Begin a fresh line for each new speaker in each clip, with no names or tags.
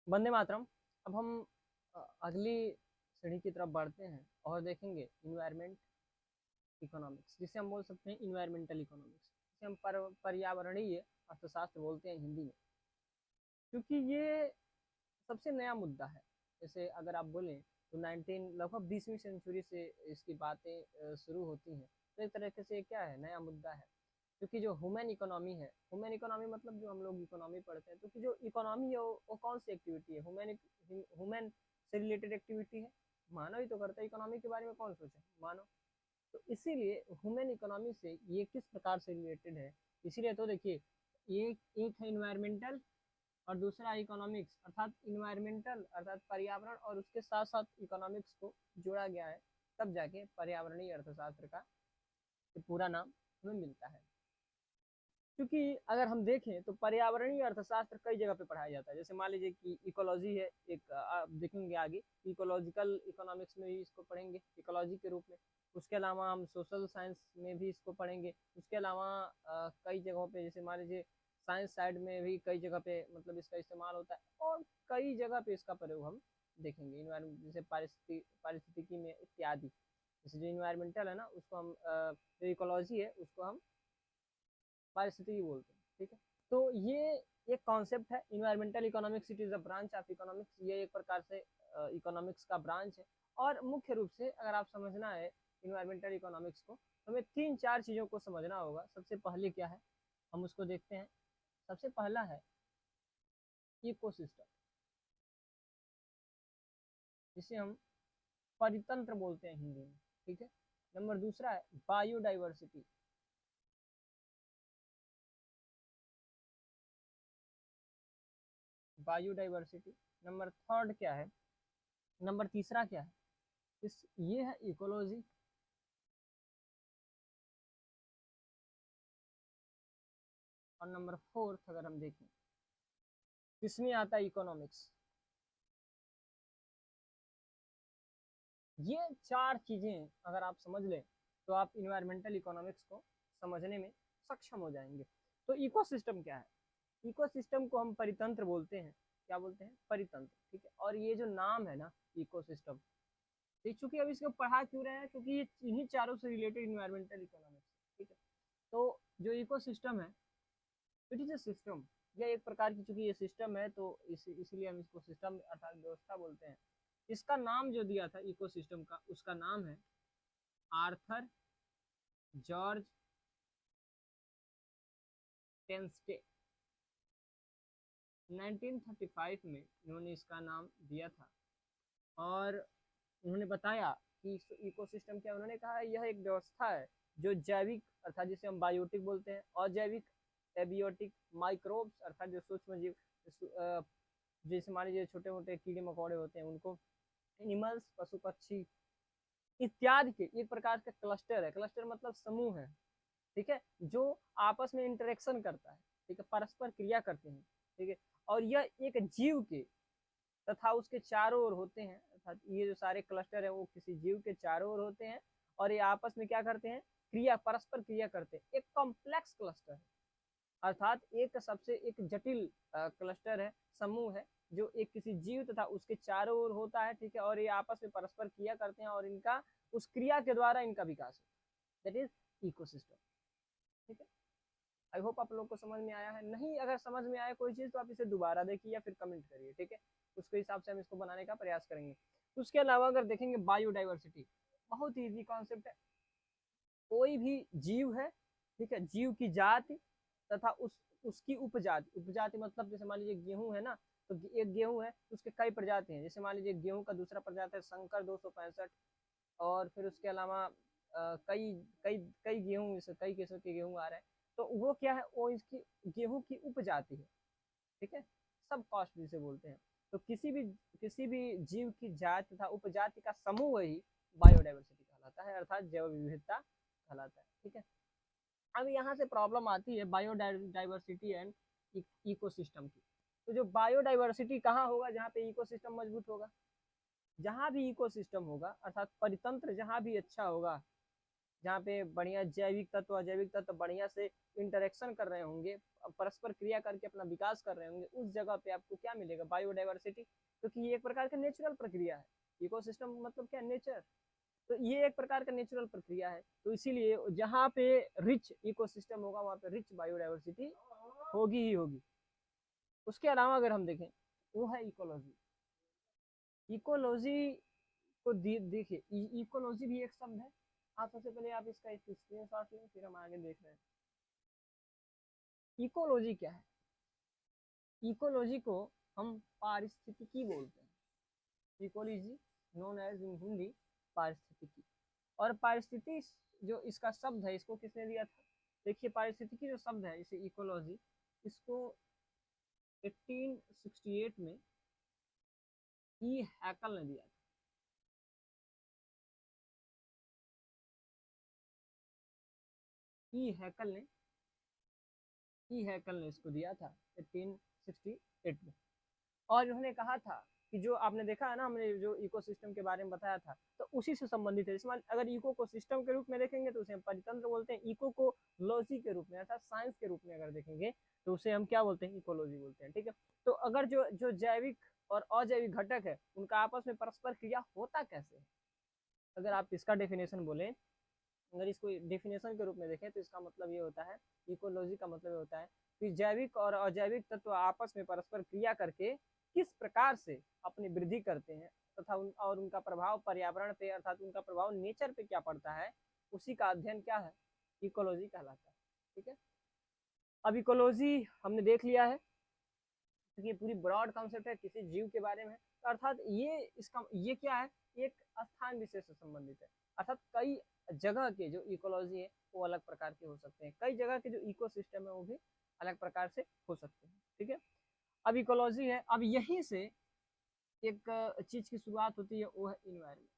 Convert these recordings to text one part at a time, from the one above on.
वंदे मातरम। अब हम अगली सीढ़ी की तरफ बढ़ते हैं और देखेंगे इन्वायरमेंट इकोनॉमिक्स, जिसे हम बोल सकते हैं इन्वायरमेंटल इकोनॉमिक्स, जिसे हम पर्यावरणीय अर्थशास्त्र बोलते हैं हिंदी में, क्योंकि ये सबसे नया मुद्दा है। जैसे अगर आप बोलें तो 19 लगभग 20वीं सेंचुरी से इसकी बातें शुरू होती हैं। तो एक तरीके से क्या है, नया मुद्दा है। क्योंकि जो ह्यूमन इकोनॉमी है, ह्यूमन इकोनॉमी मतलब जो हम लोग इकोनॉमी पढ़ते हैं, तो जो इकोनॉमी है वो कौन सी एक्टिविटी है, ह्यूमन से रिलेटेड एक्टिविटी है। मानव ही तो करता है, इकोनॉमी के बारे में कौन सोचे, मानव। तो इसीलिए ह्यूमन इकोनॉमी से ये किस प्रकार से रिलेटेड है, इसीलिए तो देखिए, एक है इन्वायरमेंटल और दूसरा इकोनॉमिक्स, अर्थात इन्वायरमेंटल अर्थात पर्यावरण और उसके साथ साथ इकोनॉमिक्स को जोड़ा गया है, तब जाके पर्यावरणीय अर्थशास्त्र का पूरा नाम हमें मिलता है। क्योंकि अगर हम देखें तो पर्यावरणीय अर्थशास्त्र कई जगह पे पढ़ाया जाता है। जैसे मान लीजिए कि इकोलॉजी है एक, आप देखेंगे आगे इकोलॉजिकल इकोनॉमिक्स में भी इसको पढ़ेंगे इकोलॉजी के रूप में। उसके अलावा हम सोशल साइंस में भी इसको पढ़ेंगे। उसके अलावा कई जगहों पे, जैसे मान लीजिए साइंस साइड में भी कई जगह पे मतलब इसका इस्तेमाल होता है, और कई जगह पे इसका प्रयोग हम देखेंगे इन्वायरमेंट, जैसे पारिस्थितिकी में इत्यादि। जैसे जो इन्वायरमेंटल है ना, उसको हम जो इकोलॉजी है उसको हम पारिस्थितिकी बोलते हैं, ठीक है। तो ये एक कॉन्सेप्ट है environmental economics, it is a branch of economics. ये एक प्रकार से इकोनॉमिक्स का ब्रांच है। और मुख्य रूप से अगर आप समझना है इन्वायरमेंटल इकोनॉमिक्स को, तो हमें तीन चार चीज़ों को समझना होगा। सबसे पहले क्या है, हम उसको देखते हैं। सबसे पहला है इकोसिस्टम, जिसे हम परितंत्र बोलते हैं हिंदी में, ठीक है। नंबर दूसरा है बायोडाइवर्सिटी, बायोडाइवर्सिटी। नंबर थर्ड क्या है, नंबर तीसरा क्या है, इस ये है इकोलॉजी। और नंबर फोर्थ अगर हम देखें, किसमें आता है, इकोनॉमिक्स। ये चार चीजें अगर आप समझ लें तो आप इन्वायरमेंटल इकोनॉमिक्स को समझने में सक्षम हो जाएंगे। तो इकोसिस्टम क्या है, इकोसिस्टम को हम परितंत्र बोलते हैं। क्या बोलते हैं, परितंत्र, ठीक है। और ये जो नाम है ना, इकोसिस्टम, तो चूंकि अब इसको पढ़ा क्यों रहे हैं, क्योंकि ये इन्हीं चारों से रिलेटेड इन्वायरमेंटल इकोनॉमिक्स, ठीक है। तो जो इकोसिस्टम है, इट इज ए सिस्टम, यह एक प्रकार की, चूंकि ये सिस्टम है तो इसलिए हम इसको सिस्टम अर्थात व्यवस्था बोलते हैं। इसका नाम जो दिया था इकोसिस्टम का, उसका नाम है आर्थर जॉर्ज टेंस्टे। 1935 में इन्होंने इसका नाम दिया था। और उन्होंने बताया कि इकोसिस्टम क्या, उन्होंने कहा यह एक व्यवस्था है जो जैविक अर्थात जिसे हम बायोटिक बोलते हैं, अजैविक एबियोटिक, माइक्रोब्स अर्थात जो सूक्ष्म जीव, जैसे मान लीजिए छोटे मोटे कीड़े मकोड़े होते हैं उनको, एनिमल्स पशु पक्षी इत्यादि के एक प्रकार का क्लस्टर है। क्लस्टर मतलब समूह है, ठीक है, जो आपस में इंटरेक्शन करता है, ठीक है, परस्पर क्रिया करते हैं, ठीक है। और यह एक जीव के तथा उसके चारों ओर होते हैं, अर्थात ये जो सारे क्लस्टर है वो किसी जीव के चारों ओर होते हैं, और ये आपस में क्या करते हैं, क्रिया, परस्पर क्रिया करते हैं। एक कॉम्प्लेक्स क्लस्टर है, अर्थात एक सबसे एक जटिल क्लस्टर है, समूह है, जो एक किसी जीव तथा उसके चारों ओर होता है, ठीक है। और ये आपस में परस्पर क्रिया करते हैं, और इनका उस क्रिया के द्वारा इनका विकास होता है, दैट इज इकोसिस्टम, ठीक है। आई होप आप लोग को समझ में आया है। नहीं अगर समझ में आया कोई चीज़ तो आप इसे दोबारा देखिए या फिर कमेंट करिए, ठीक है। उसके हिसाब से हम इसको बनाने का प्रयास करेंगे। उसके अलावा अगर देखेंगे बायोडाइवर्सिटी, बहुत ही इजी कॉन्सेप्ट है। कोई भी जीव है, ठीक है, जीव की जाति तथा उसकी उपजाति, उपजाति मतलब जैसे मान लीजिए गेहूं है ना, तो एक गेहूं है तो उसके कई प्रजाति हैं। जैसे मान लीजिए गेहूं का दूसरा प्रजाति है शंकर 265। और फिर उसके अलावा कई कई कई गेहूं, कई किस्म के गेहूं आ रहे हैं। तो वो क्या है, वो इसकी गेहूं की उपजाति है, ठीक है, सब कॉस्ट जिसे बोलते हैं। तो किसी भी जीव की जाति तथा उपजाति का समूह ही बायोडाइवर्सिटी कहलाता है, अर्थात जैव विविधता कहलाता है, ठीक है। अब यहाँ से प्रॉब्लम आती है बायोडाइवर्सिटी एंड इकोसिस्टम की। तो जो बायोडाइवर्सिटी कहाँ होगा, जहाँ पे इकोसिस्टम मजबूत होगा। जहाँ भी इकोसिस्टम होगा अर्थात परितंत्र जहाँ भी अच्छा होगा, जहाँ पे बढ़िया जैविक तत्व अजैविक तत्व बढ़िया से इंटरेक्शन कर रहे होंगे, परस्पर क्रिया करके अपना विकास कर रहे होंगे, उस जगह पे आपको क्या मिलेगा? बायोडाइवर्सिटी, क्योंकि ये एक प्रकार का नेचुरल प्रक्रिया है। इकोसिस्टम मतलब क्या? नेचर। तो ये एक प्रकार का नेचुरल प्रक्रिया है, तो इसीलिए जहाँ पे रिच इकोसिस्टम होगा वहाँ पे रिच बायोडाइवर्सिटी होगी ही होगी। उसके अलावा अगर हम देखें वो है इकोलॉजी। इकोलॉजी को देखिए, इकोलॉजी भी एक शब्द है। आप सबसे पहले आप इसका एक स्क्रीनशॉट लें, फिर हम आगे देख रहे हैं इकोलॉजी क्या है। इकोलॉजी को हम पारिस्थितिकी बोलते हैं। Ecology known as in Hindi पारिस्थितिकी। और पारिस्थिति जो इसका शब्द है, इसको किसने दिया था? देखिए, पारिस्थितिकी जो शब्द है, इसे इकोलॉजी, इसको 1868 में ई हैकल ने दिया था। ई हैकल ने इसको दिया था 1868 में। और उन्होंने कहा था कि जो आपने देखा है ना, हमने जो इकोसिस्टम के बारे में बताया था, तो उसी से संबंधित है। इसमें अगर इको को सिस्टम के रूप में देखेंगे तो उसे हम परितंत्र बोलते हैं। इको को लॉजी के रूप में अर्थात साइंस के रूप में अगर देखेंगे तो उसे हम क्या बोलते हैं? इकोलॉजी बोलते हैं। ठीक है, तो अगर जो जो जैविक और अजैविक घटक है उनका आपस में परस्पर क्रिया होता कैसे है? अगर आप इसका डेफिनेशन बोले, अगर इसको डेफिनेशन के रूप में देखें तो इसका मतलब ये होता है, इकोलॉजी का मतलब ये होता है कि जैविक और अजैविक तत्व आपस में परस्पर क्रिया करके किस प्रकार से अपनी वृद्धि करते हैं तथा और उनका प्रभाव पर्यावरण पे अर्थात उनका प्रभाव नेचर पे क्या पड़ता है, उसी का अध्ययन क्या है? इकोलॉजी कहलाता है। ठीक है, अब इकोलॉजी हमने देख लिया है, क्योंकि ये पूरी ब्रॉड कॉन्सेप्ट है किसी जीव के बारे में। तो अर्थात ये क्या है? एक स्थान विशेष से संबंधित है। अर्थात कई जगह के जो इकोलॉजी है वो अलग प्रकार के हो सकते हैं, कई जगह के जो इकोसिस्टम है वो भी अलग प्रकार से हो सकते हैं। ठीक है, अब इकोलॉजी है, अब यहीं से एक चीज की शुरुआत होती है, वो है इन्वायरमेंट।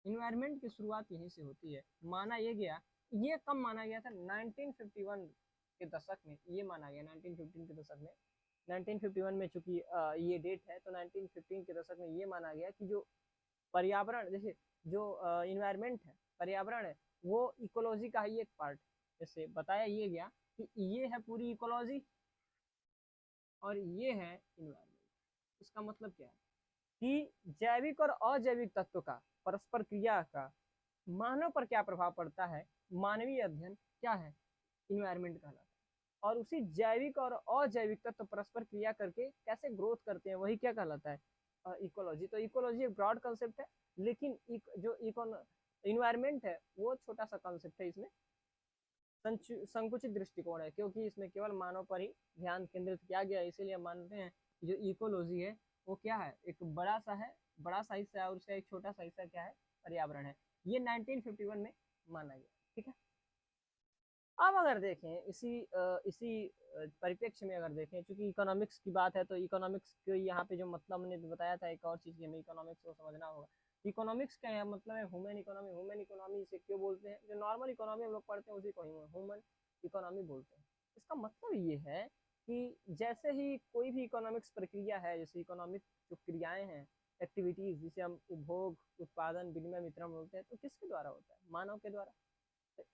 इन्वायरमेंट की शुरुआत यहीं से होती है। माना ये गया, ये कब माना गया था? 1951 के दशक में ये माना गया, 1915 के दशक में। 1951 में चूंकि ये डेट है, तो 1915 के दशक में ये माना गया कि जो पर्यावरण, जैसे जो इन्वायरमेंट है, पर्यावरण है, वो इकोलॉजी का ही एक पार्ट। जैसे बताया ये गया कि ये है पूरी इकोलॉजी और ये है इन्वायरमेंट। इसका मतलब क्या है कि जैविक और अजैविक तत्व का परस्पर क्रिया का मानव पर क्या प्रभाव पड़ता है, मानवीय अध्ययन क्या है? इन्वायरमेंट कहलाता है। और उसी जैविक और अजैविक तत्व परस्पर क्रिया करके कैसे ग्रोथ करते हैं, वही क्या कहलाता है? इकोलॉजी। तो इकोलॉजी एक ब्रॉड कॉन्सेप्ट है, लेकिन जो इन्वायरमेंट है वो छोटा सा कॉन्सेप्ट है। इसमें संकुचित दृष्टिकोण है, क्योंकि इसमें केवल मानव पर ही ध्यान केंद्रित किया गया है। इसीलिए हम मानते हैं कि जो इकोलॉजी है वो क्या है? एक बड़ा सा है, बड़ा सा हिस्सा है, और उसका एक छोटा सा हिस्सा क्या है? पर्यावरण है। ये 1951 में माना गया। ठीक है, अब अगर देखें इसी परिप्रेक्ष्य में अगर देखें, चूंकि इकोनॉमिक्स की बात है, तो इकोनॉमिक्स के यहाँ पे जो मतलब हमने बताया था, एक और चीज़ की हमें इकोनॉमिक्स को समझना होगा। इकोनॉमिक्स का यहाँ मतलब है ह्यूमन इकोनॉमी। ह्यूमन इकोनॉमी इसे क्यों बोलते हैं? जो नॉर्मल इकोनॉमी हम लोग पढ़ते हैं उसी को ह्यूमन इकोनॉमी बोलते हैं। इसका मतलब ये है कि जैसे ही कोई भी इकोनॉमिक्स प्रक्रिया है, जैसे इकोनॉमिक जो क्रियाएं हैं, एक्टिविटीज, जिसे हम उपभोग, उत्पादन, विनिमय, वितरण बोलते हैं, तो किसके द्वारा होता है? मानव के द्वारा।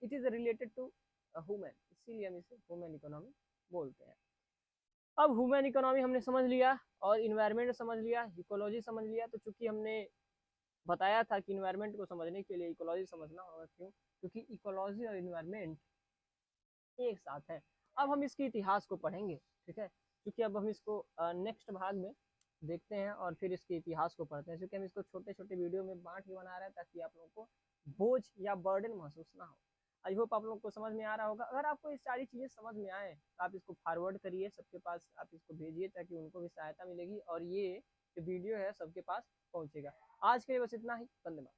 It is related to human, इसीलिए हम इसे ह्यूमन इकोनॉमी बोलते हैं। अब ह्यूमन इकोनॉमी हमने समझ लिया और इन्वायरमेंट समझ लिया, इकोलॉजी समझ लिया। तो चूंकि हमने बताया था कि इन्वायरमेंट को समझने के लिए इकोलॉजी समझना होगा, क्यों? क्योंकि इकोलॉजी और इन्वायरमेंट एक साथ है। अब हम इसके इतिहास को पढ़ेंगे। ठीक है, क्योंकि अब हम इसको नेक्स्ट भाग में देखते हैं और फिर इसके इतिहास को पढ़ते हैं। क्योंकि हम इसको छोटे छोटे वीडियो में बांट के बना रहे हैं ताकि आप लोगों को बोझ या बर्डन महसूस ना हो। आई होप आप लोग को समझ में आ रहा होगा। अगर आपको ये सारी चीज़ें समझ में आए तो आप इसको फॉरवर्ड करिए, सबके पास आप इसको भेजिए ताकि उनको भी सहायता मिलेगी और ये जो वीडियो है सबके पास पहुंचेगा। आज के लिए बस इतना ही। धन्यवाद।